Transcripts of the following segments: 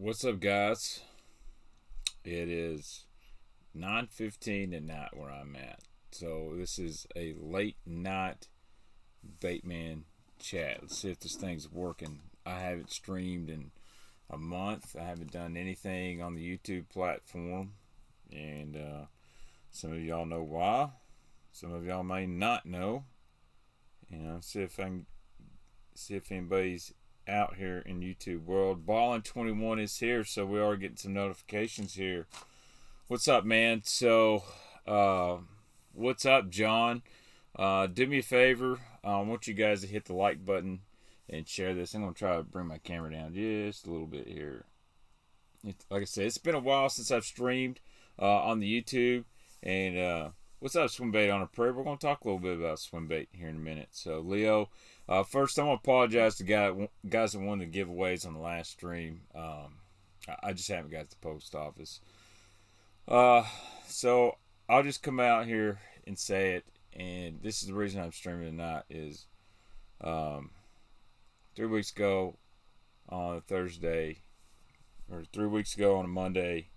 What's up, guys? It is 9:15 at night where I'm at. So this is a late night Baitman chat. Let's see if this thing's working. I haven't streamed in a month. I haven't done anything on the YouTube platform, and some of y'all know why. Some of y'all may not know. See if I can see if anybody's out here in YouTube world. Ballin21 is here, so we are getting some notifications here. What's up, man? So, what's up, John? Do me a favor. I want you guys to hit the like button and share this. I'm gonna try to bring my camera down just a little bit here. Like I said, it's been a while since I've streamed on the YouTube. And what's up, swim bait on a prayer? We're gonna talk a little bit about swim bait here in a minute. So, Leo. First, I want to apologize to guys that won the giveaways on the last stream. I just haven't got to the post office. So I'll just come out here and say it. And this is the reason I'm streaming tonight is 3 weeks ago on a Thursday, or 3 weeks ago on a Monday,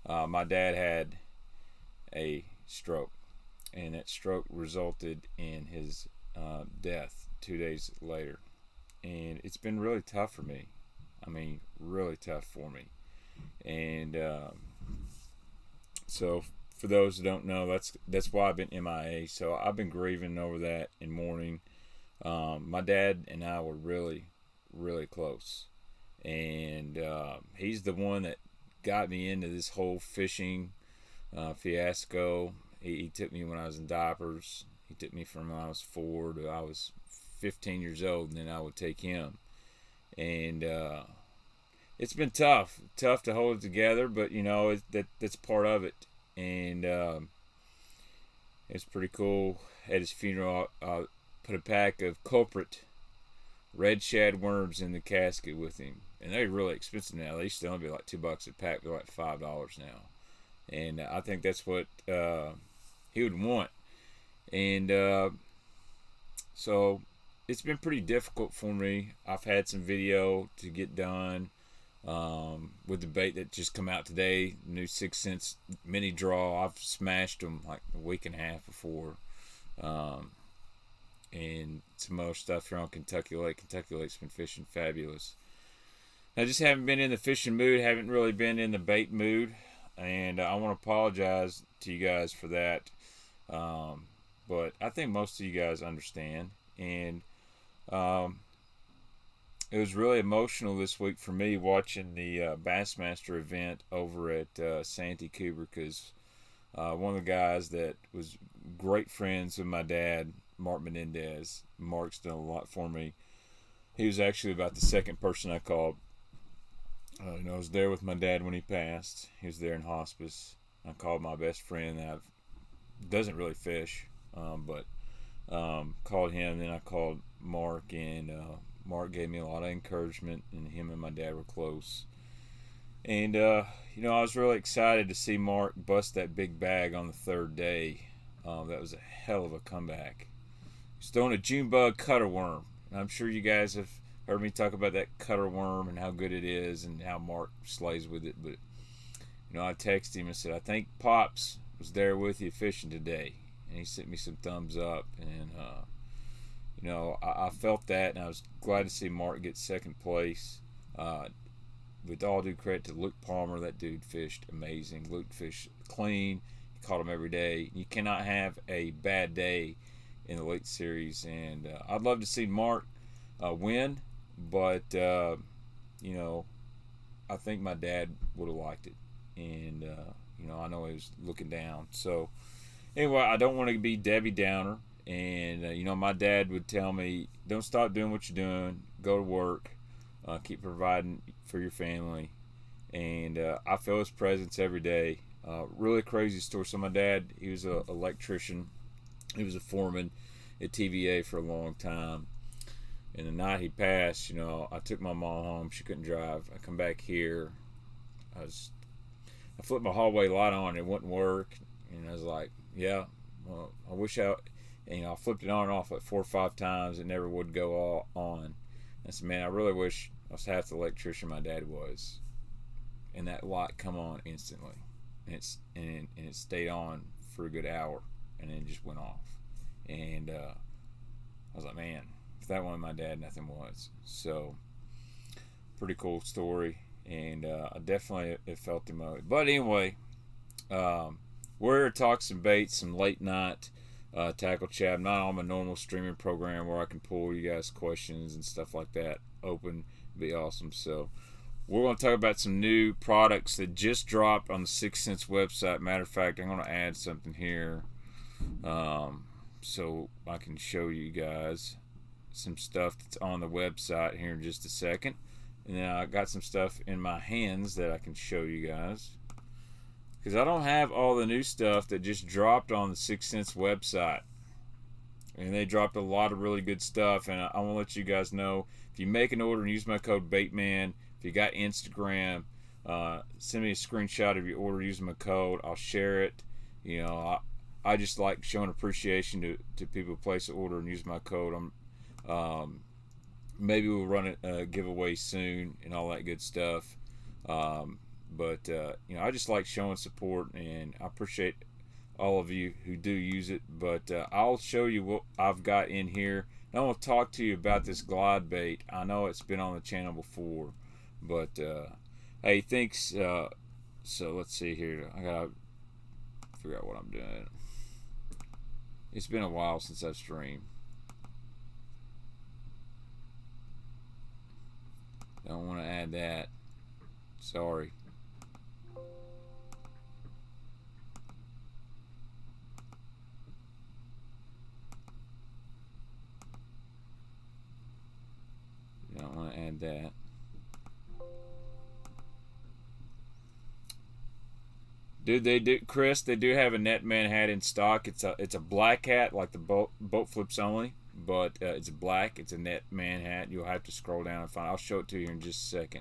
my dad had a stroke. And that stroke resulted in his death 2 days later. And it's been really tough for me. I mean, really tough for me. And so for those who don't know, that's why I've been MIA. So I've been grieving over that and mourning. My dad and I were really, really close. And he's the one that got me into this whole fishing fiasco. He took me when I was in diapers. He took me from when I was 4 to I was 15 years old, and then I would take him. And it's been tough to hold it together, but that's part of it. And it's pretty cool. At his funeral, I put a pack of culprit red shad worms in the casket with him, and they're really expensive now. They used to only be like $2 a pack. They're like $5 now, and I think that's what he would want. And so it's been pretty difficult for me. I've had some video to get done with the bait that just come out today, new 6 cents mini draw. I've smashed them like a week and a half before, and some other stuff here on Kentucky Lake. Kentucky Lake's been fishing fabulous. I just haven't been in the fishing mood, haven't really been in the bait mood, and I want to apologize to you guys for that. But I think most of you guys understand. And it was really emotional this week for me watching the Bassmaster event over at Santee Cooper, because one of the guys that was great friends with my dad, Mark Menendez, Mark's done a lot for me. He was actually about the second person I called. I was there with my dad when he passed. He was there in hospice. I called my best friend that doesn't really fish, but called him. Then I called Mark, and Mark gave me a lot of encouragement, and him and my dad were close. And I was really excited to see Mark bust that big bag on the third day. That was a hell of a comeback. He's throwing a June bug cutter worm, and I'm sure you guys have heard me talk about that cutter worm and how good it is and how Mark slays with it. But I texted him and said, I think Pops was there with you fishing today, and he sent me some thumbs up. And I felt that, and I was glad to see Mark get second place. With all due credit to Luke Palmer, that dude fished amazing. Luke fished clean. He caught them every day. You cannot have a bad day in the late series, and I'd love to see Mark win, but I think my dad would have liked it. And I know he was looking down. So anyway, I don't want to be Debbie Downer. And my dad would tell me, don't stop doing what you're doing. Go to work. Keep providing for your family. And I feel his presence every day. Really crazy story. So my dad, he was an electrician. He was a foreman at TVA for a long time. And the night he passed, I took my mom home. She couldn't drive. I come back here. I flipped my hallway light on. It wouldn't work. And I was like, yeah, well, I wish I flipped it on and off like 4 or 5 times. It never would go on. I said, man, I really wish I was half the electrician my dad was. and that light come on instantly, and it stayed on for a good hour, and then it just went off. And I was like, man, if that wasn't my dad, nothing was. So pretty cool story, and I definitely have felt him out. But anyway, we're here to talk some baits, some late night tackle chat. I'm not on my normal streaming program where I can pull you guys questions and stuff like that open. It'd be awesome. So we're going to talk about some new products that just dropped on the 6th Sense website. Matter of fact, I'm going to add something here so I can show you guys some stuff that's on the website here in just a second. And then I got some stuff in my hands that I can show you guys, because I don't have all the new stuff that just dropped on the 6th Sense website. And they dropped a lot of really good stuff, and I want to let you guys know, if you make an order and use my code BaitMan, if you got Instagram, send me a screenshot of your order using my code. I'll share it. You know, I just like showing appreciation to people who place an order and use my code. Maybe we'll run a giveaway soon and all that good stuff. But you know, I just like showing support, and I appreciate all of you who do use it. But I'll show you what I've got in here. And I want to talk to you about this glide bait. I know it's been on the channel before, but hey, thanks. So let's see here. I gotta figure out what I'm doing. It's been a while since I've streamed. Don't want to add that. Sorry. Don't want to add that. Dude, they do, Chris. They do have a Netman hat in stock. It's a black hat, like the boat flips only, but it's black. It's a Netman hat. You'll have to scroll down and find it. I'll show it to you in just a second,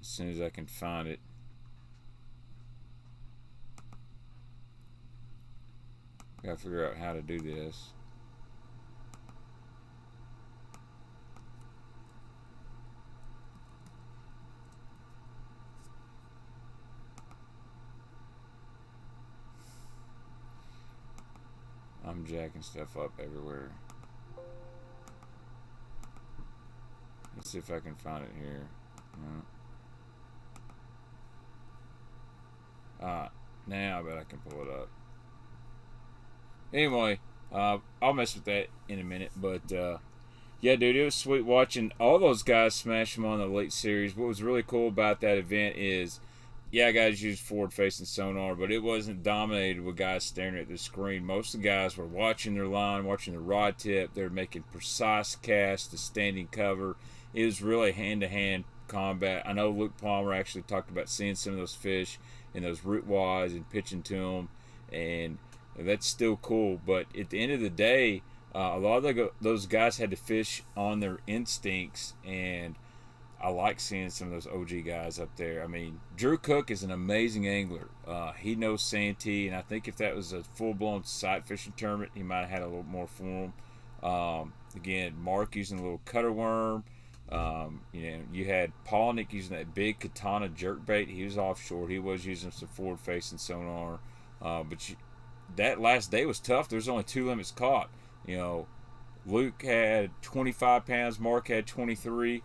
as soon as I can find it. Gotta figure out how to do this. I'm jacking stuff up everywhere. Let's see if I can find it here. Now I bet I can pull it up. Anyway, I'll mess with that in a minute. But yeah, dude, it was sweet watching all those guys smash them on the Elite Series. What was really cool about that event is, yeah, guys used forward-facing sonar, but it wasn't dominated with guys staring at the screen. Most of the guys were watching their line, watching their rod tip. They were making precise casts to standing cover. It was really hand-to-hand combat. I know Luke Palmer actually talked about seeing some of those fish in those root wads and pitching to them, and that's still cool. But at the end of the day, a lot of those guys had to fish on their instincts, and I like seeing some of those OG guys up there. I mean, Drew Cook is an amazing angler. He knows Santee, and I think if that was a full-blown sight fishing tournament, he might have had a little more for him. Again, Mark using a little cutter worm. You know, you had Polnick using that big katana jerkbait. He was offshore. He was using some forward-facing sonar. That last day was tough. There's only 2 limits caught. You know, Luke had 25 pounds. Mark had 23.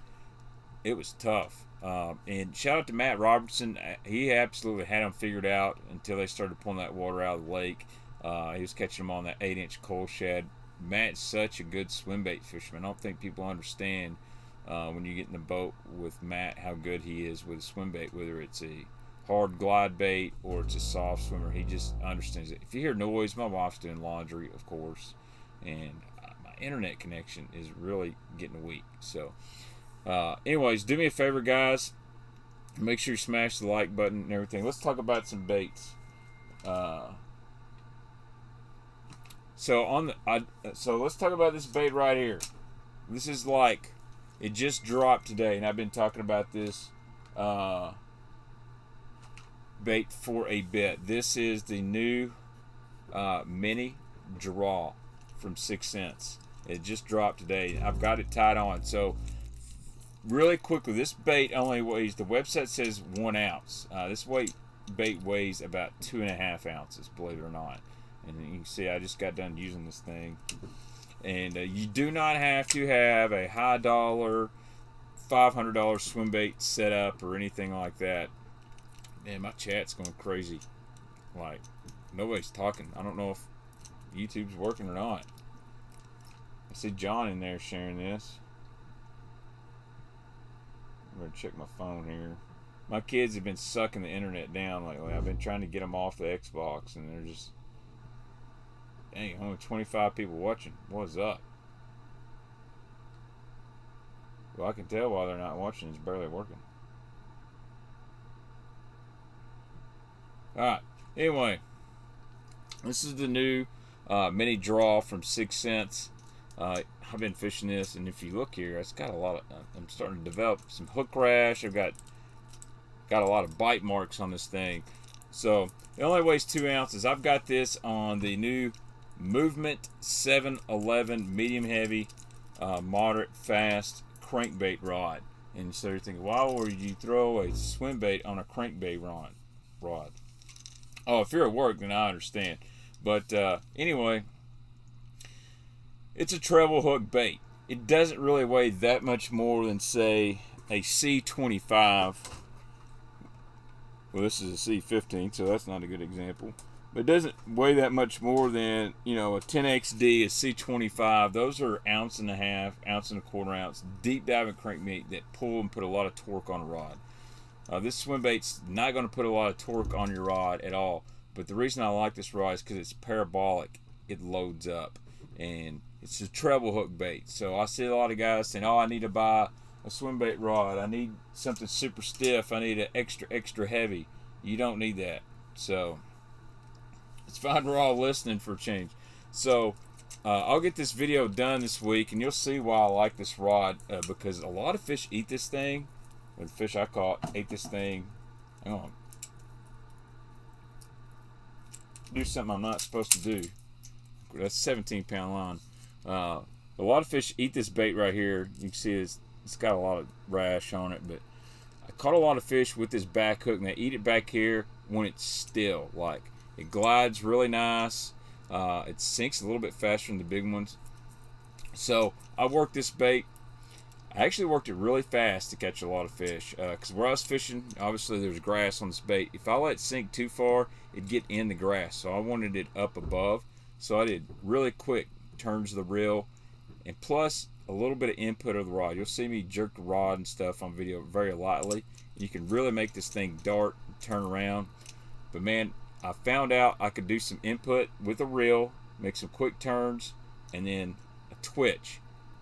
It was tough. And shout out to Matt Robertson. He absolutely had them figured out until they started pulling that water out of the lake. He was catching them on that 8-inch coal shad. Matt's such a good swim bait fisherman. I don't think people understand when you get in the boat with Matt how good he is with a swim bait, whether it's a hard glide bait or it's a soft swimmer. He just understands it. If you hear noise, my wife's doing laundry, of course, and my internet connection is really getting weak. So anyways, do me a favor, guys. Make sure you smash the like button and everything. Let's talk about some baits. So let's talk about this bait right here. This is like, it just dropped today, and I've been talking about this bait for a bit. This is the new mini draw from 6th Sense. It just dropped today. I've got it tied on. So really quickly, this bait only weighs, the website says 1 ounce. This bait weighs about 2.5 ounces, believe it or not. And you can see I just got done using this thing. And you do not have to have a high dollar, $500 swim bait set up or anything like that. Man, my chat's going crazy. Like, nobody's talking. I don't know if YouTube's working or not. I see John in there sharing this. I'm going to check my phone here. My kids have been sucking the internet down lately. I've been trying to get them off the Xbox, and they're just... Dang, only 25 people watching. What's up? Well, I can tell why they're not watching. It's barely working. Alright, anyway. This is the new mini draw from 6 cents. I've been fishing this, and if you look here, it's got a lot of... I'm starting to develop some hook rash. I've got a lot of bite marks on this thing. So, it only weighs 2 ounces. I've got this on the new Movement 711 medium heavy, moderate fast crankbait rod. And so you're thinking, why would you throw a swim bait on a crankbait rod? Oh, if you're at work, then I understand. But anyway, it's a treble hook bait. It doesn't really weigh that much more than, say, a C25. Well, this is a C15, so that's not a good example. But it doesn't weigh that much more than, you know, a 10XD, a C25. Those are 1.5 ounces, 1.25 ounce deep diving crankbait that pull and put a lot of torque on a rod. This swim bait's not going to put a lot of torque on your rod at all. But the reason I like this rod is because it's parabolic. It loads up. And it's a treble hook bait. So I see a lot of guys saying, oh, I need to buy a swim bait rod. I need something super stiff. I need an extra heavy. You don't need that. So it's fine we're all listening for a change. So I'll get this video done this week, and you'll see why I like this rod, because a lot of fish eat this thing. The fish I caught ate this thing. Hang on. Do something I'm not supposed to do. That's 17-pound line. A lot of fish eat this bait right here. You can see it's got a lot of rash on it, but I caught a lot of fish with this back hook, and they eat it back here when it's still. Like, it glides really nice. It sinks a little bit faster than the big ones. So I worked this bait. I actually worked it really fast to catch a lot of fish, because where I was fishing, obviously there's grass on this bait. If I let it sink too far, it'd get in the grass, so I wanted it up above. So I did really quick turns of the reel, and plus a little bit of input of the rod. You'll see me jerk the rod and stuff on video very lightly. You can really make this thing dart and turn around. But man, I found out I could do some input with a reel, make some quick turns, and then a twitch,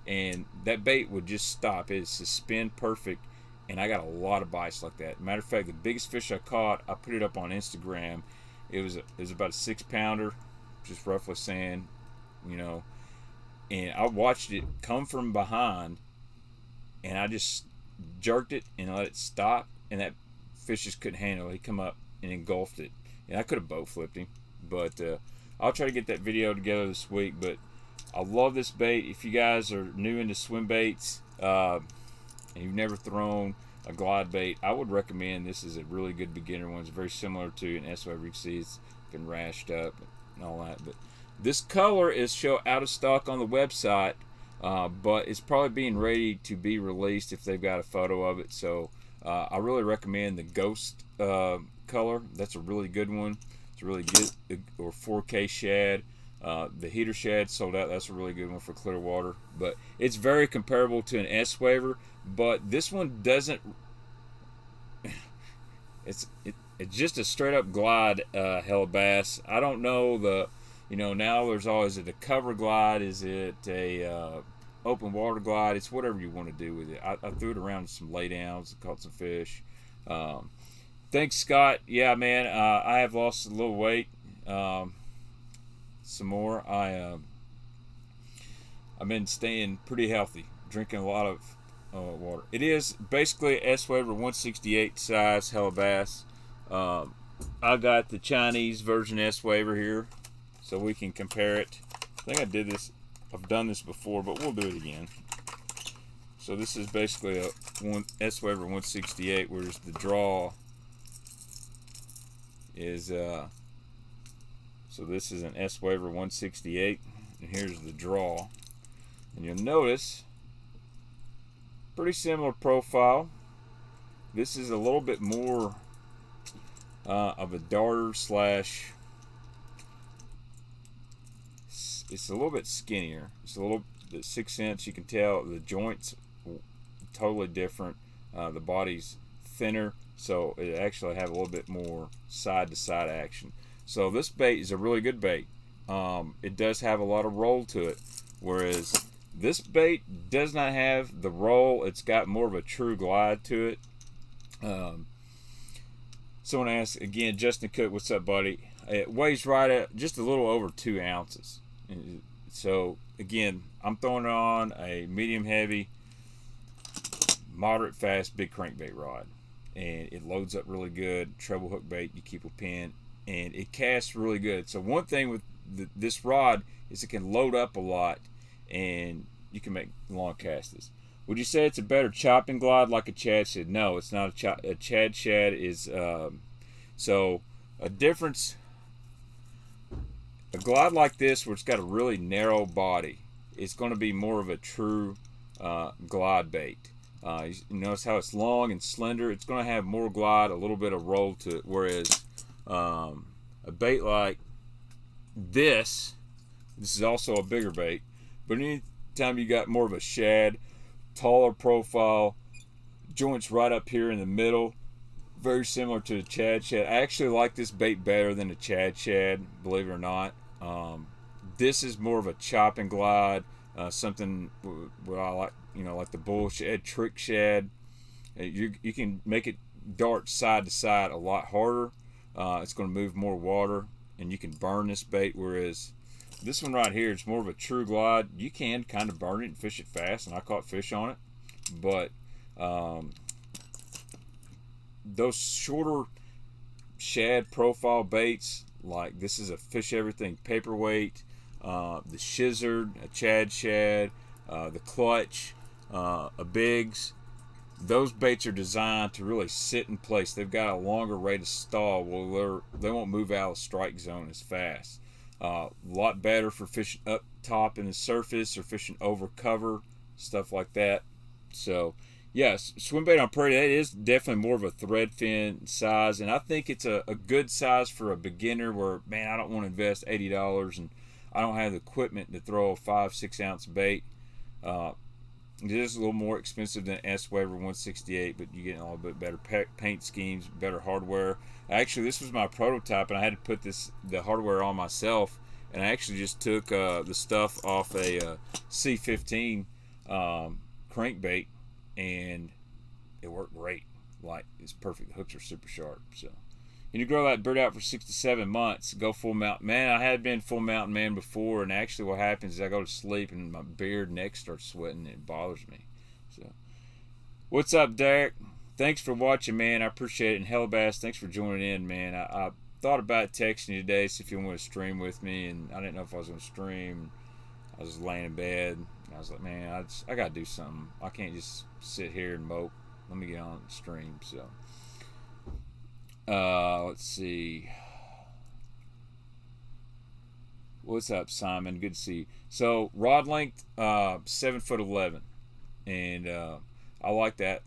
and that bait would just stop. It suspend perfect, and I got a lot of bites like that. Matter of fact, the biggest fish I caught, I put it up on Instagram. It was about a 6-pounder, just roughly saying, you know, and I watched it come from behind, and I just jerked it and let it stop, and that fish just couldn't handle it. He come up and engulfed it, and I could have boat flipped him, but I'll try to get that video together this week. But I love this bait. If you guys are new into swim baits and you've never thrown a glide bait, I would recommend this is a really good beginner one. It's very similar to an S-Wave. You can see it's been rashed up and all that. But this color is show out of stock on the website, but it's probably being ready to be released if they've got a photo of it. So I really recommend the Ghost color. That's a really good one. It's really good. Or 4K shad. The heater shad sold out. That's a really good one for clear water. But it's very comparable to an S-Waver, but this one doesn't. It's just a straight up glide hellabass. I don't know the, you know, now there's always a cover glide. Is it a open water glide? It's whatever you want to do with it. I threw it around some laydowns and caught some fish. Thanks, Scott. Yeah, man, I have lost a little weight. Some more. I've been staying pretty healthy, drinking a lot of water. It is basically S-Waver 168 size hellabass. I got the Chinese version S-Waver here, so we can compare it. I think I did this. I've done this before, but we'll do it again. So this is basically a S-Waver 168, whereas the draw is so this is an S-Waver 168, and here's the draw. And you'll notice pretty similar profile. This is a little bit more of a darter slash. It's a little bit skinnier. It's a little bit 6-inch. You can tell the joints totally different. The body's thinner, so it actually have a little bit more side-to-side action. So this bait is a really good bait. It does have a lot of roll to it, whereas this bait does not have the roll. It's got more of a true glide to it. Someone asked again, Justin Cook, what's up, buddy? It weighs right at just a little over 2 ounces. So again, I'm throwing it on a medium heavy, moderate fast, big crankbait rod, and it loads up really good. Treble hook bait, you keep a pin, and it casts really good. So one thing with this rod is it can load up a lot, and you can make long casts. Would you say it's a better chop and glide like a Chad Shad? No, it's not a chop. A Chad Shad is so a difference. A glide like this, where it's got a really narrow body, it's going to be more of a true glide bait. You notice how it's long and slender. It's going to have more glide, a little bit of roll to it. Whereas a bait like this is also a bigger bait. But anytime you got more of a shad, taller profile, joints right up here in the middle, very similar to the Chad Shad. I actually like this bait better than the Chad Shad, believe it or not. This is more of a chop and glide, something what I like, like the bull shad, trick shad. You can make it dart side to side a lot harder. It's going to move more water, and you can burn this bait. Whereas this one right here, it's more of a true glide. You can kind of burn it and fish it fast, and I caught fish on it. But those shorter shad profile baits, like this is a Fish Everything paperweight, the Shizzard, a Chad Shad, the Clutch, a Biggs. Those baits are designed to really sit in place. They've got a longer rate of stall. Well, they won't move out of strike zone as fast. A lot better for fishing up top in the surface or fishing over cover, stuff like that. So yes, swim bait on prairie, that is definitely more of a thread fin size, and I think it's a good size for a beginner where, man, I don't want to invest $80 and I don't have the equipment to throw a 5-6 ounce bait. It is a little more expensive than S-Waver 168, but you get a little bit better paint schemes, better hardware. Actually, this was my prototype, and I had to put the hardware on myself, and I actually just took the stuff off a C15 crankbait, and it worked great. Like, it's perfect. The hooks are super sharp. So you need to grow that bird out for 6 to 7 months. Go full mountain man. I had been full mountain man before, and actually what happens is I go to sleep and my beard neck starts sweating, and it bothers me. So what's up, Derek? Thanks for watching, man. I appreciate it. And Hellabass, thanks for joining in, man. I thought about texting you today, see if you want to stream with me, and I didn't know if I was going to stream. I was laying in bed. I was like, man, I got to do something. I can't just sit here and mope. Let me get on the stream. So let's see. What's up, Simon? Good to see you. So rod length 7'11", and I like that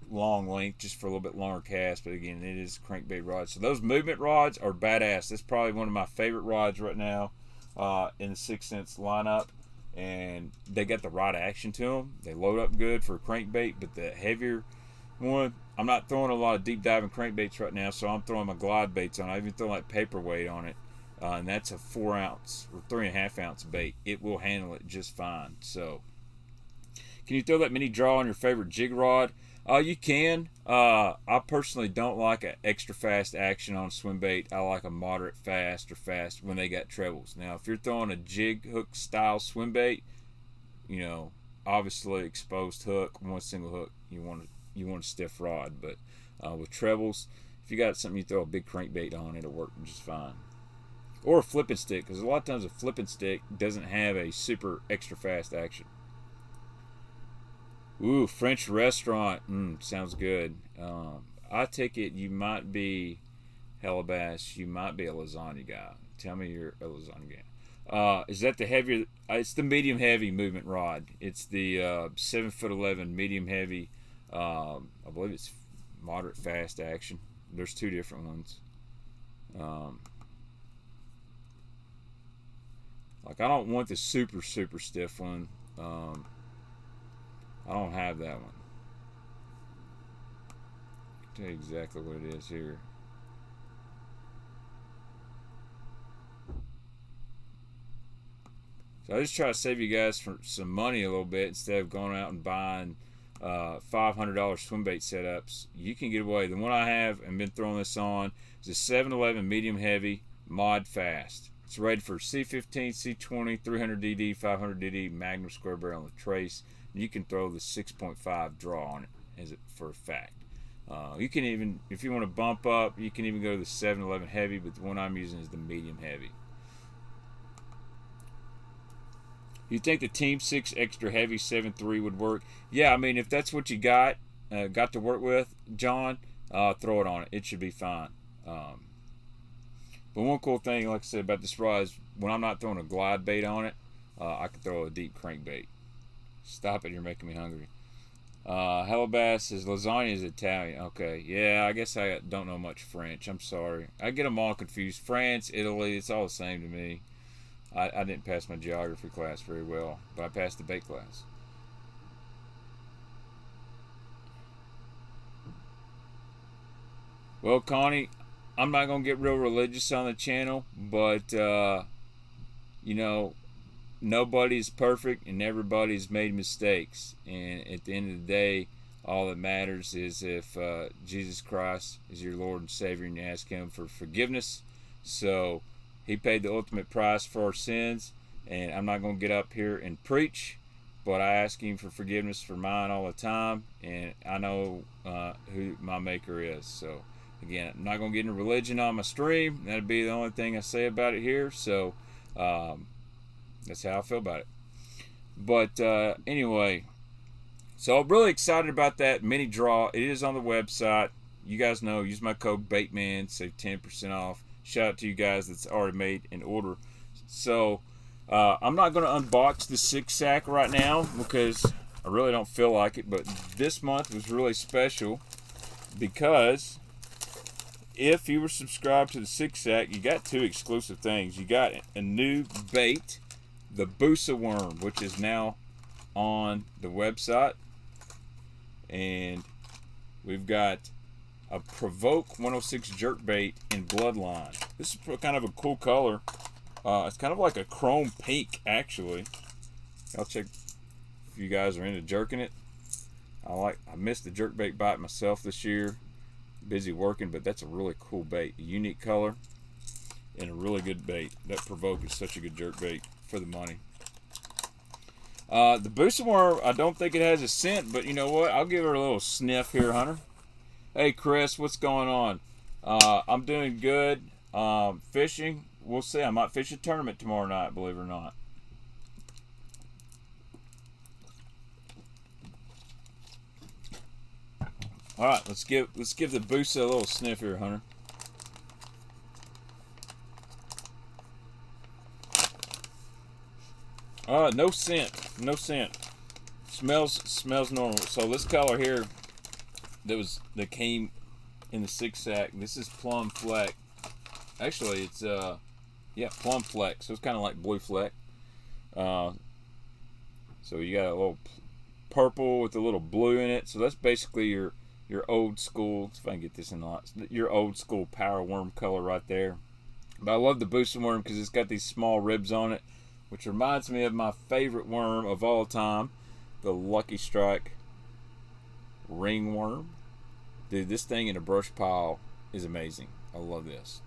long length just for a little bit longer cast. But again, it is a crankbait rod. So those movement rods are badass. That's probably one of my favorite rods right now in the 6 cents lineup. And they got the right action to them. They load up good for a crankbait, but the heavier one, I'm not throwing a lot of deep diving crankbaits right now, so I'm throwing my glide baits on. I even throw like paperweight on it, and that's a 4 ounce or 3.5 ounce bait. It will handle it just fine. So, can you throw that mini draw on your favorite jig rod? You can. I personally don't like an extra fast action on swim bait. I like a moderate fast or fast when they got trebles. Now, if you're throwing a jig hook style swim bait, obviously exposed hook, one single hook, you want a stiff rod. But with trebles, if you got something you throw a big crankbait on, it'll work just fine. Or a flipping stick, because a lot of times a flipping stick doesn't have a super extra fast action. Ooh, French restaurant. Sounds good. I take it you might be Hellabass. You might be a lasagna guy. Tell me you're a lasagna guy. Is that the heavier? It's the medium heavy movement rod. It's the 7'11" medium heavy. I believe it's moderate fast action. There's two different ones. Um, like I don't want the super stiff one. I don't have that one. I'll tell you exactly what it is here. So I just try to save you guys for some money a little bit instead of going out and buying $500 swim bait setups. You can get away. The one I have and been throwing this on is a 711 medium heavy mod fast. It's rated for C15, C20, 300DD, 500DD, Magnum square barrel and trace. You can throw the 6.5 draw on it as for a fact. You can even, if you want to bump up, you can even go to the 711 heavy, but the one I'm using is the medium heavy. You think the Team 6 extra heavy 7.3 would work? Yeah, I mean, if that's what you got to work with, John, throw it on it. It should be fine. But one cool thing, like I said, about this rod is when I'm not throwing a glide bait on it, I can throw a deep crankbait. Stop it, you're making me hungry. Hellabass says lasagna is Italian. Okay, yeah, I guess I don't know much French. I'm sorry. I get them all confused. France, Italy, it's all the same to me. I didn't pass my geography class very well, but I passed the bait class. Well, Connie, I'm not going to get real religious on the channel, but, you know, nobody's perfect and everybody's made mistakes. And at the end of the day, all that matters is if Jesus Christ is your Lord and Savior and you ask Him for forgiveness. So He paid the ultimate price for our sins, and I'm not going to get up here and preach, but I ask Him for forgiveness for mine all the time, and I know who my Maker is. So again, I'm not going to get into religion on my stream. That'll be the only thing I say about it here. So that's how I feel about it. But anyway, so I'm really excited about that mini draw. It is on the website. You guys know, use my code BAITMAN, save 10% off. Shout out to you guys that's already made an order. So I'm not going to unbox the 6-sack right now because I really don't feel like it. But this month was really special because if you were subscribed to the 6-sack, you got two exclusive things. You got a new bait, the Busa worm, which is now on the website. And we've got a Provoke 106 jerkbait in Bloodline. This is kind of a cool color. It's kind of like a chrome pink, actually. I'll check if you guys are into jerking it. I missed the jerkbait bite myself this year. Busy working, but that's a really cool bait. A unique color and a really good bait. That Provoke is such a good jerkbait for the money. The Busa worm, I don't think it has a scent, but you know what? I'll give her a little sniff here, Hunter. Hey, Chris, what's going on? I'm doing good. Fishing, we'll see. I might fish a tournament tomorrow night, believe it or not. All right, let's give the Busa a little sniff here, Hunter. No scent, no scent. Smells normal. So this color here that came in the 6-sack. This is Plum Fleck. Actually, it's Plum Fleck. So it's kind of like Blue Fleck. So you got a little purple with a little blue in it. So that's basically your old school. If I can get this in the light, your old school power worm color right there. But I love the Busa worm because it's got these small ribs on it, which reminds me of my favorite worm of all time, the Lucky Strike ringworm. Dude, this thing in a brush pile is amazing. I love this.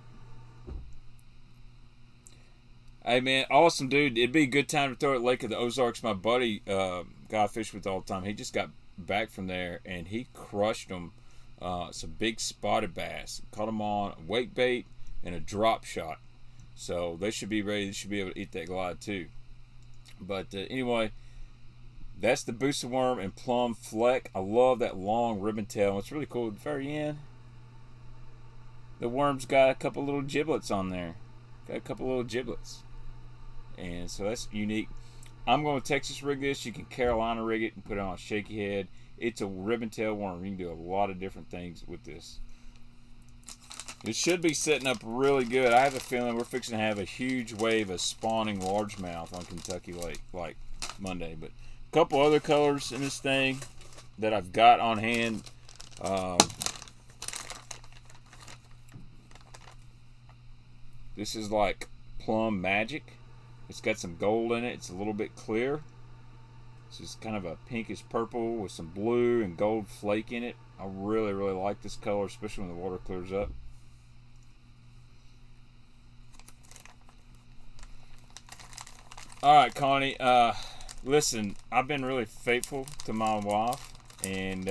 Hey, man, awesome, dude. It'd be a good time to throw at Lake of the Ozarks. My buddy, guy I fish with all the time, he just got back from there, and he crushed them. Some big spotted bass. Caught them on a wake bait and a drop shot. So they should be ready. They should be able to eat that glide, too. But anyway, That's the Booster Worm and Plum Fleck. I love that long ribbon tail. What's really cool at the very end, the worm's got a couple little giblets on there. Got a couple little giblets. And so that's unique. I'm going to Texas rig this. You can Carolina rig it and put it on a shaky head. It's a ribbon tail worm. You can do a lot of different things with this. It should be setting up really good. I have a feeling we're fixing to have a huge wave of spawning largemouth on Kentucky Lake like Monday. But a couple other colors in this thing that I've got on hand. This is like Plum Magic. It's got some gold in it. It's a little bit clear. This is kind of a pinkish purple with some blue and gold flake in it. I really, really like this color, especially when the water clears up. All right, Connie. Listen, I've been really faithful to my wife. And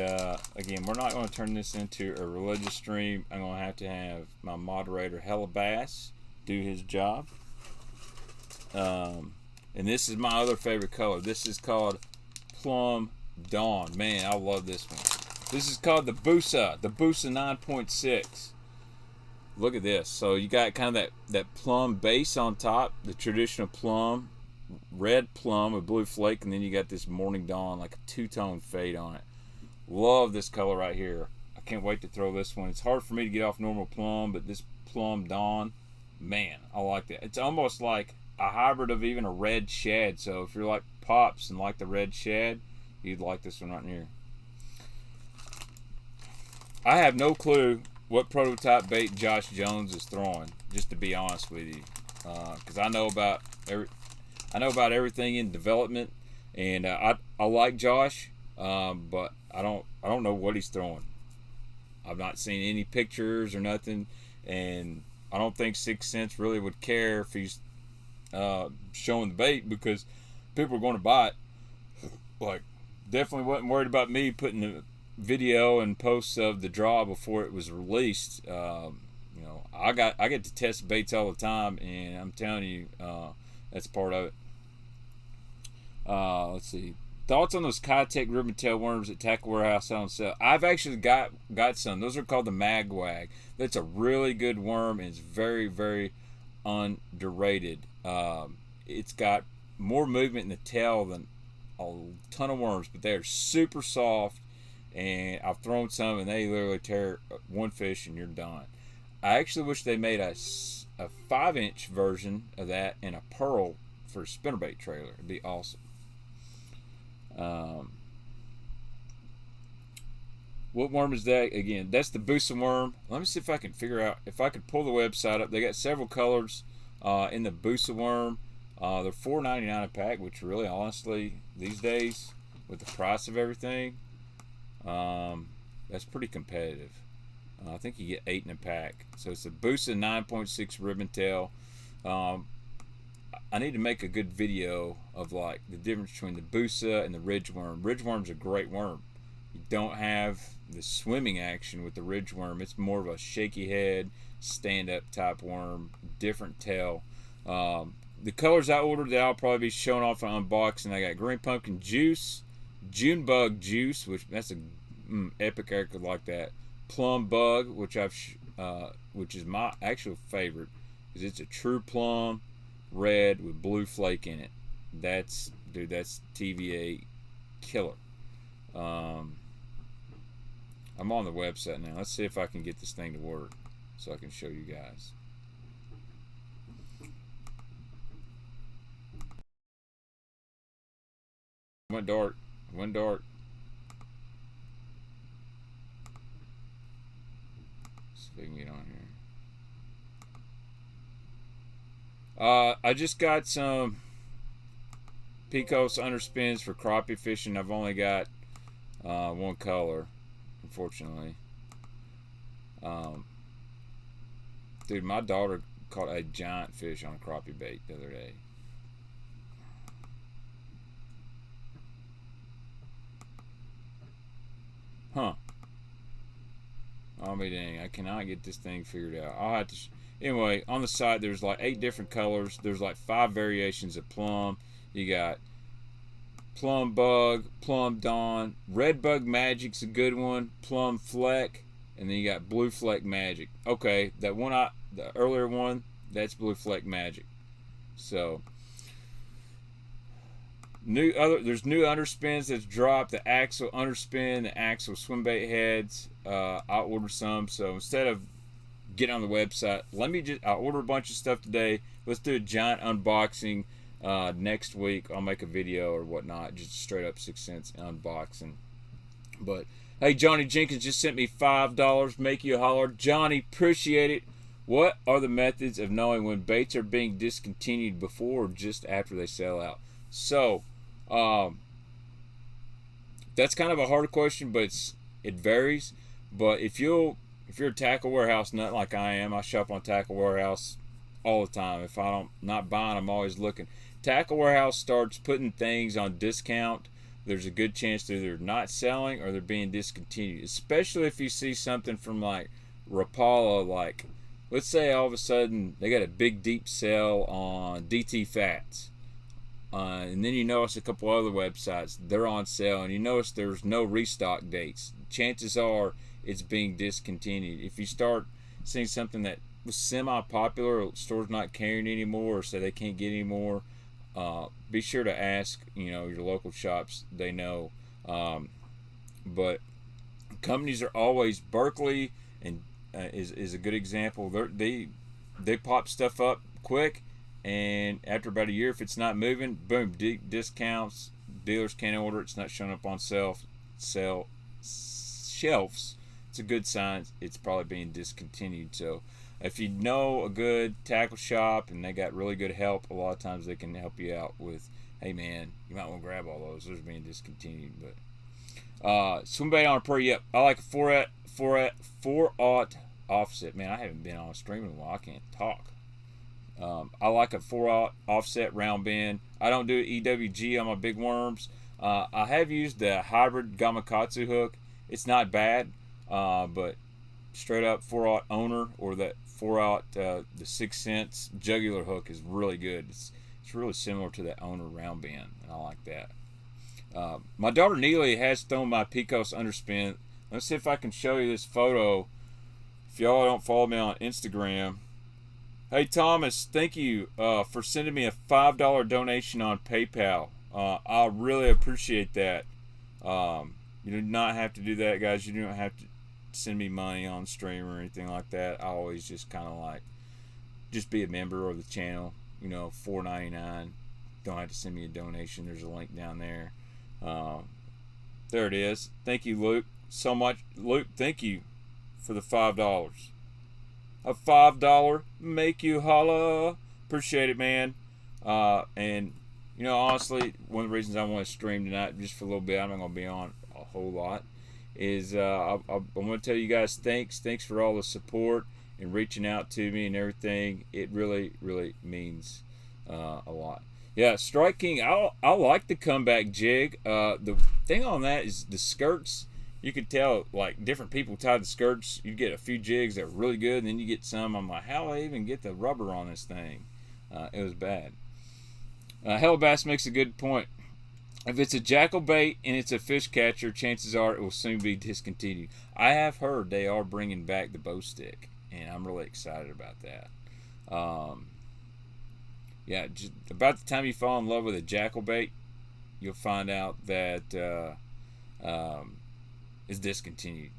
again, we're not going to turn this into a religious stream. I'm going to have my moderator, Hella Bass, do his job. And this is my other favorite color. This is called Plum Dawn. Man, I love this one. This is called the Busa 9.6. Look at this. So you got kind of that plum base on top, the traditional plum, red plum with blue flake, and then you got this Morning Dawn, like a two-tone fade on it. Love this color right here. I can't wait to throw this one. It's hard for me to get off normal plum, but this Plum Dawn, man, I like that. It's almost like a hybrid of even a red shad. So if you're like Pops and like the red shad, you'd like this one right here. I have no clue what prototype bait Josh Jones is throwing, just to be honest with you, because I know about everything in development, and I like Josh, but I don't know what he's throwing. I've not seen any pictures or nothing, and I don't think 6th Sense really would care if he's showing the bait, because people are going to buy it. Like, definitely wasn't worried about me putting the video and posts of the draw before it was released. You know, I get to test baits all the time, and I'm telling you, that's part of it. Let's see. Thoughts on those Kitech ribbon tail worms at Tackle Warehouse on sale? I've actually got some. Those are called the Magwag. That's a really good worm, and it's very, very underrated. It's got more movement in the tail than a ton of worms, but they're super soft, and I've thrown some, and they literally tear one fish, and you're done. I actually wish they made a 5-inch version of that in a pearl for a spinnerbait trailer. It'd be awesome. What worm is that? Again, that's the Boosa worm. Let me see if I can figure out, if I could pull the website up. They got several colors in the Boosa worm. They're $4.99 a pack, which really, honestly, these days, with the price of everything, that's pretty competitive. I think you get 8 in a pack. So it's a Boosa 9.6 ribbon tail. I need to make a good video of like the difference between the Boosa and the ridgeworm. Ridgeworm's a great worm. You don't have the swimming action with the ridgeworm. It's more of a shaky head, stand-up type worm, different tail. The colors I ordered that I'll probably be showing off on unboxing, I got green pumpkin juice, June bug juice, which that's a epic. I could like that. Plum bug, which which is my actual favorite, because it's a true plum red with blue flake in it. That's TVA killer. I'm on the website now. Let's see if I can get this thing to work so I can show you guys. Went dark. Let's see if I can get on here. I just got some Pecos underspins for crappie fishing. I've only got one color, unfortunately. Dude, my daughter caught a giant fish on a crappie bait the other day. Huh. Oh, me dang. I cannot get this thing figured out. I'll have to... Anyway, on the site, there's like 8 different colors. There's like 5 variations of plum. You got Plum Bug, Plum Dawn, Red Bug Magic's a good one, Plum Fleck, and then you got Blue Fleck Magic. Okay, that one, the earlier one, that's Blue Fleck Magic. So there's new underspins that's dropped. The Axle underspin, the Axle swim bait heads. I ordered some, so instead of getting on the website, I'll order a bunch of stuff today. Let's do a giant unboxing. Next week I'll make a video or whatnot, just straight up 6 cents unboxing. But hey, Johnny Jenkins just sent me $5. Make you holler. Johnny, appreciate it. What are the methods of knowing when baits are being discontinued before or just after they sell out? So that's kind of a hard question, but it varies. But if you're a tackle warehouse nut like I am, I shop on Tackle Warehouse all the time. If I'm not buying, I'm always looking. Tackle Warehouse starts putting things on discount, there's a good chance they're either not selling or they're being discontinued. Especially if you see something from like Rapala, like let's say all of a sudden they got a big deep sale on DT Fats. And then you notice a couple other websites, they're on sale, and you notice there's no restock dates. Chances are it's being discontinued. If you start seeing something that was semi-popular, stores not carrying anymore, or say they can't get any more, be sure to ask, your local shops. They know. But companies are always, Berkeley and is a good example. They pop stuff up quick, and after about a year, if it's not moving, boom, discounts. Dealers can't order it. It's not showing up on shelves. It's a good sign it's probably being discontinued. So if you know a good tackle shop and they got really good help, a lot of times they can help you out with, hey man, you might want to grab all those. Those are being discontinued. But swim bait on a prayer. Yep, I like a 4/0 offset. Man, I haven't been on a stream in a while. I can't talk. I like a 4/0 offset round bend. I don't do EWG on my big worms. I have used the hybrid Gamakatsu hook. It's not bad, but straight up 4/0 owner or that 4/0 the 6 cents jugular hook is really good. It's really similar to that owner round bend, and I like that. My daughter Neely has thrown my Picos underspin. Let's see if I can show you this photo. If y'all don't follow me on Instagram. Hey Thomas, thank you for sending me a $5 donation on PayPal. I really appreciate that. You do not have to do that, guys. You don't have to send me money on stream or anything like that. I always just kind of like just be a member of the channel. $4.99. Don't have to send me a donation. There's a link down there. There it is. Thank you, Luke, so much. Luke, thank you for the $5. A $5 make you holla. Appreciate it, man. And honestly, one of the reasons I want to stream tonight, just for a little bit, I'm not going to be on a whole lot, is I want to tell you guys thanks for all the support and reaching out to me and everything. It really, really means a lot. Yeah, Strike King, I like the comeback jig. The thing on that is the skirts. You could tell, like, different people tied the skirts. You get a few jigs that are really good, and then you get some. I'm like, how do I even get the rubber on this thing? It was bad. Hellbass makes a good point. If it's a jackal bait and it's a fish catcher, chances are it will soon be discontinued. I have heard they are bringing back the bow stick, and I'm really excited about that. Yeah, just about the time you fall in love with a jackal bait, you'll find out that is discontinued.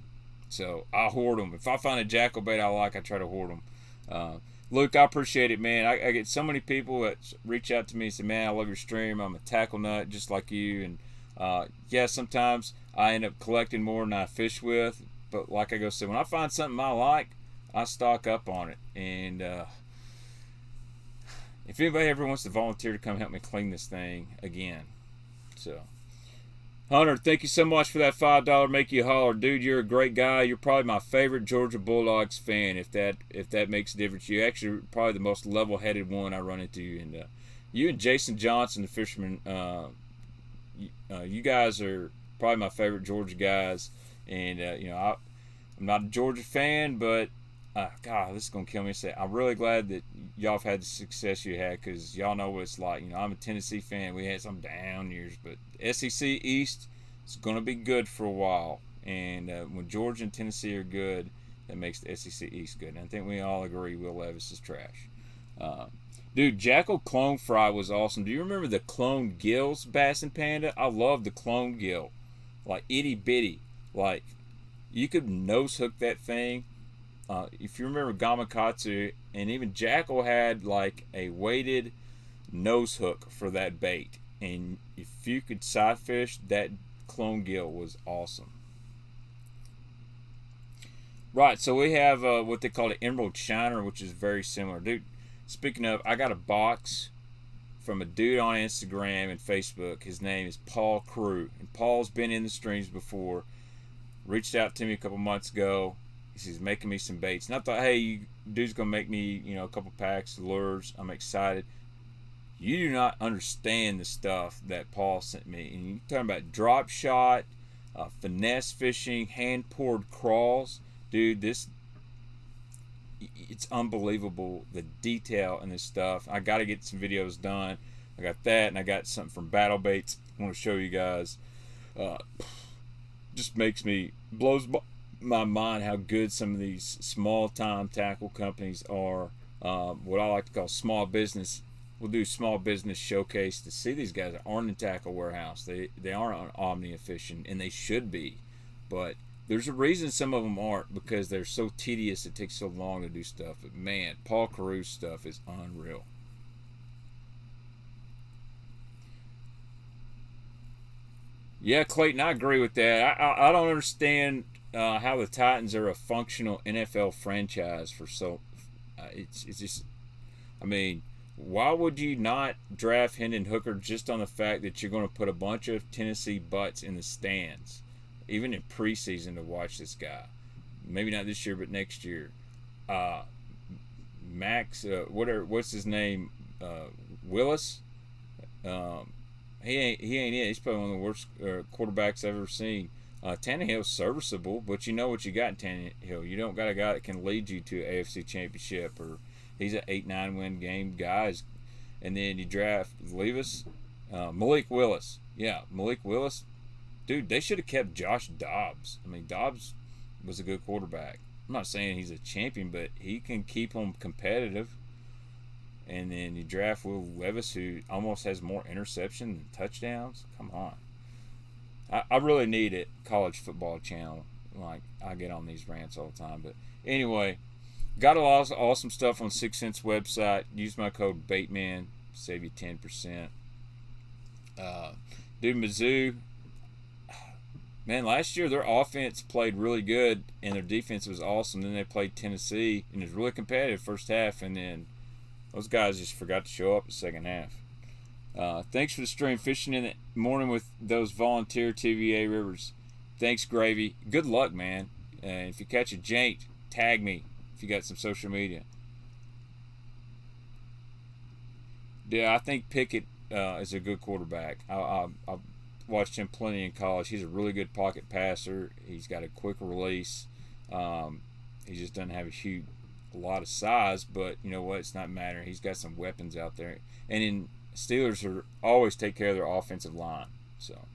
So I hoard them. If I find a jackal bait I like, I try to hoard them. Luke, I appreciate it, man. I get so many people that reach out to me and say, man, I love your stream. I'm a tackle nut just like you. And yeah, sometimes I end up collecting more than I fish with. But like I go say, when I find something I like, I stock up on it. And if anybody ever wants to volunteer to come help me clean this thing again. So Hunter, thank you so much for that $5 make you holler. Dude, you're a great guy. You're probably my favorite Georgia Bulldogs fan, if that makes a difference. You're actually probably the most level-headed one I run into. And you and Jason Johnson, the fisherman, you guys are probably my favorite Georgia guys. And, I'm not a Georgia fan, but God, this is gonna kill me. Say, I'm really glad that y'all have had the success you had, because y'all know what it's like. I'm a Tennessee fan. We had some down years, but SEC East is gonna be good for a while. And when Georgia and Tennessee are good, that makes the SEC East good. And I think we all agree Will Levis is trash. Uh, Dude, Jackal Clone Fry was awesome. Do you remember the Clone Gills Bass and Panda? I love the Clone Gill, like itty bitty. Like you could nose hook that thing. If you remember Gamakatsu, and even Jackal had like a weighted nose hook for that bait, and if you could side fish, that clone gill was awesome. Right, so we have what they call an emerald shiner, which is very similar. Dude, speaking of, I got a box from a dude on Instagram and Facebook. His name is Paul Crew, and Paul's been in the streams before. Reached out to me a couple months ago. He's making me some baits, and I thought, hey, you dude's gonna make me, a couple packs of lures. I'm excited. You do not understand the stuff that Paul sent me, and you're talking about drop shot, finesse fishing, hand poured crawls, dude. It's unbelievable the detail in this stuff. I got to get some videos done. I got that, and I got something from Battle Baits. I want to show you guys. Uh, just blows my mind how good some of these small time tackle companies are. What I like to call small business. We'll do small business showcase to see these guys that aren't in Tackle Warehouse. They aren't on Omnia Fishing, and they should be. But there's a reason some of them aren't, because they're so tedious. It takes so long to do stuff. But man, Paul Carew's stuff is unreal. Yeah, Clayton, I agree with that. I don't understand how the Titans are a functional NFL franchise for so. It's just, I mean, why would you not draft Hendon Hooker just on the fact that you're going to put a bunch of Tennessee butts in the stands, even in preseason, to watch this guy? Maybe not this year, but next year. Uh, Max, what's his name? Willis. Um, he ain't it. He's probably one of the worst quarterbacks I've ever seen. Tannehill's serviceable, but you know what you got in Tannehill. You don't got a guy that can lead you to an AFC Championship, or he's an 8-9 win game guys. And then you draft Malik Willis. Yeah, Malik Willis. Dude, they should have kept Josh Dobbs. I mean, Dobbs was a good quarterback. I'm not saying he's a champion, but he can keep them competitive. And then you draft Will Levis, who almost has more interception than touchdowns. Come on. I really need it. College football channel. Like, I get on these rants all the time. But anyway, got a lot of awesome stuff on 6 Cents website. Use my code BAITMAN. Save you 10%. Dude, Mizzou. Man, last year their offense played really good and their defense was awesome. Then they played Tennessee and it was really competitive first half, and then those guys just forgot to show up the second half. Thanks for the stream. Fishing in the morning with those volunteer TVA rivers. Thanks, Gravy. Good luck, man. And if you catch a jank, tag me if you got some social media. Yeah, I think Pickett is a good quarterback. I've watched him plenty in college. He's a really good pocket passer. He's got a quick release. He just doesn't have a lot of size, but you know what? It's not mattering. He's got some weapons out there. And in Steelers are always take care of their offensive line. So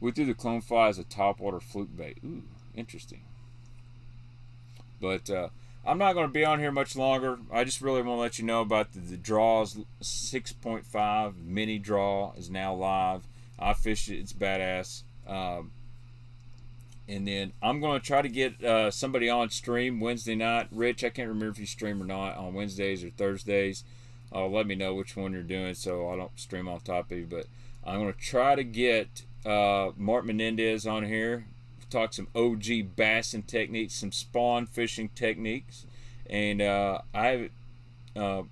we threw the clone fly as a topwater fluke bait. Ooh, interesting. But I'm not going to be on here much longer. I just really want to let you know about the draws. 6.5 mini draw is now live. I fished it. It's badass. And then I'm going to try to get somebody on stream Wednesday night. Rich, I can't remember if you stream or not on Wednesdays or Thursdays. Let me know which one you're doing so I don't stream on top of you. But I'm going to try to get Mark Menendez on here. Talk some OG bassing techniques, some spawn fishing techniques. And I have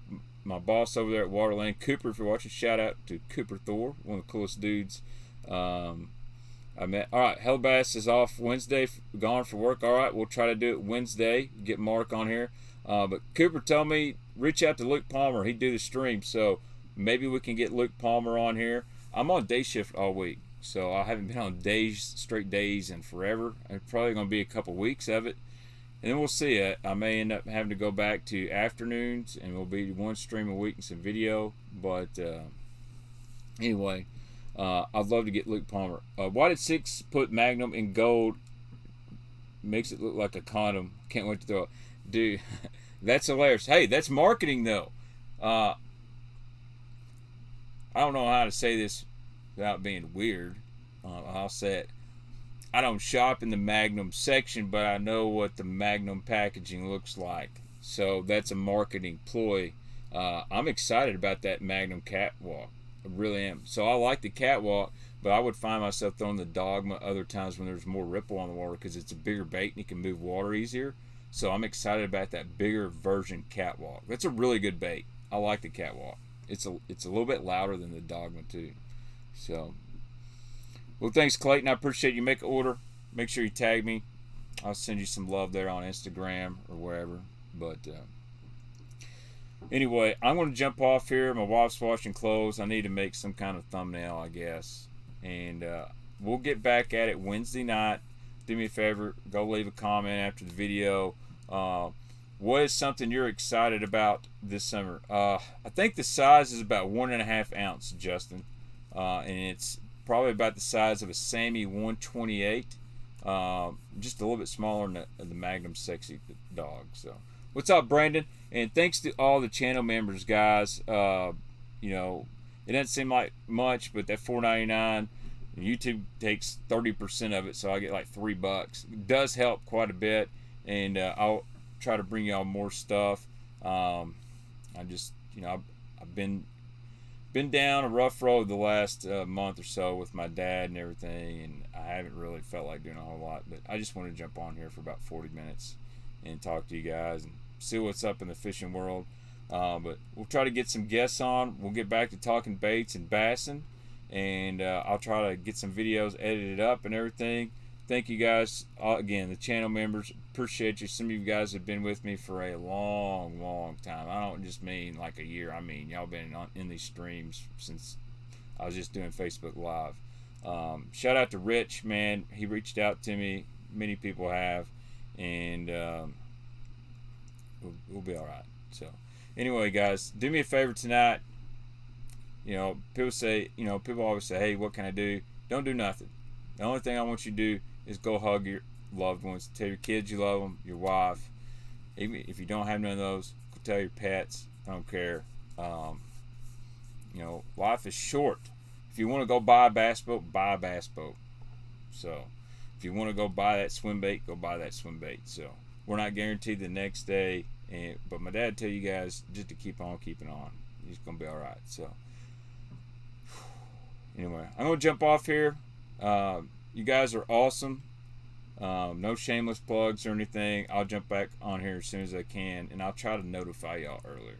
my boss over there at Waterland, Cooper, if you're watching, shout out to Cooper Thor, one of the coolest dudes I met. All right, Hellbass is off Wednesday, gone for work. All right, we'll try to do it Wednesday, get Mark on here. But Cooper told me, reach out to Luke Palmer. He'd do the stream, so maybe we can get Luke Palmer on here. I'm on day shift all week, so I haven't been on straight days in forever. It's probably going to be a couple weeks of it. And then we'll see. I may end up having to go back to afternoons, and we'll be one stream a week and some video. But anyway, I'd love to get Luke Palmer. Why did 6 put Magnum in gold? Makes it look like a condom. Can't wait to throw it. Dude, that's hilarious. Hey, that's marketing, though. I don't know how to say this without being weird. I'll say it. I don't shop in the Magnum section, but I know what the Magnum packaging looks like. So that's a marketing ploy. I'm excited about that Magnum catwalk. I really am. So I like the catwalk, but I would find myself throwing the Dogma other times when there's more ripple on the water because it's a bigger bait and you can move water easier. So I'm excited about that bigger version catwalk. That's a really good bait. I like the catwalk. It's a little bit louder than the Dogma too. So. Well, thanks, Clayton. I appreciate you. Make an order. Make sure you tag me. I'll send you some love there on Instagram or wherever. But anyway, I'm going to jump off here. My wife's washing clothes. I need to make some kind of thumbnail, I guess. And we'll get back at it Wednesday night. Do me a favor. Go leave a comment after the video. What is something you're excited about this summer? I think the size is about 1.5 ounce, Justin. And it's probably about the size of a Sammy 128, just a little bit smaller than the Magnum Sexy dog. So, what's up, Brandon? And thanks to all the channel members, guys. You know, it doesn't seem like much, but that $4.99, YouTube takes 30% of it, so I get like $3. It does help quite a bit, and I'll try to bring y'all more stuff. I just, you know, I've been down a rough road the last month or so with my dad and everything, and I haven't really felt like doing a whole lot, but I just want to jump on here for about 40 minutes and talk to you guys and see what's up in the fishing world. But we'll try to get some guests on. We'll get back to talking baits and bassing, and I'll try to get some videos edited up and everything. Thank you guys again, the channel members. Appreciate you. Some of you guys have been with me for a long time. I don't just mean like a year. I mean y'all been in these streams since I was just doing Facebook Live. Shout out to Rich, man. He reached out to me. Many people have, and we'll be all right. So anyway, guys, do me a favor tonight. You know, people always say, hey, what can I do? Don't do nothing. The only thing I want you to do is go hug your loved ones. Tell your kids you love them, your wife. Even if you don't have none of those, go tell your pets. I don't care. You know, life is short. If you want to go buy a bass boat, buy a bass boat. So, if you want to go buy that swim bait, go buy that swim bait. So, we're not guaranteed the next day. But my dad tell you guys just to keep on keeping on. He's going to be all right. So, anyway, I'm going to jump off here. You guys are awesome. No shameless plugs or anything. I'll jump back on here as soon as I can, and I'll try to notify y'all earlier.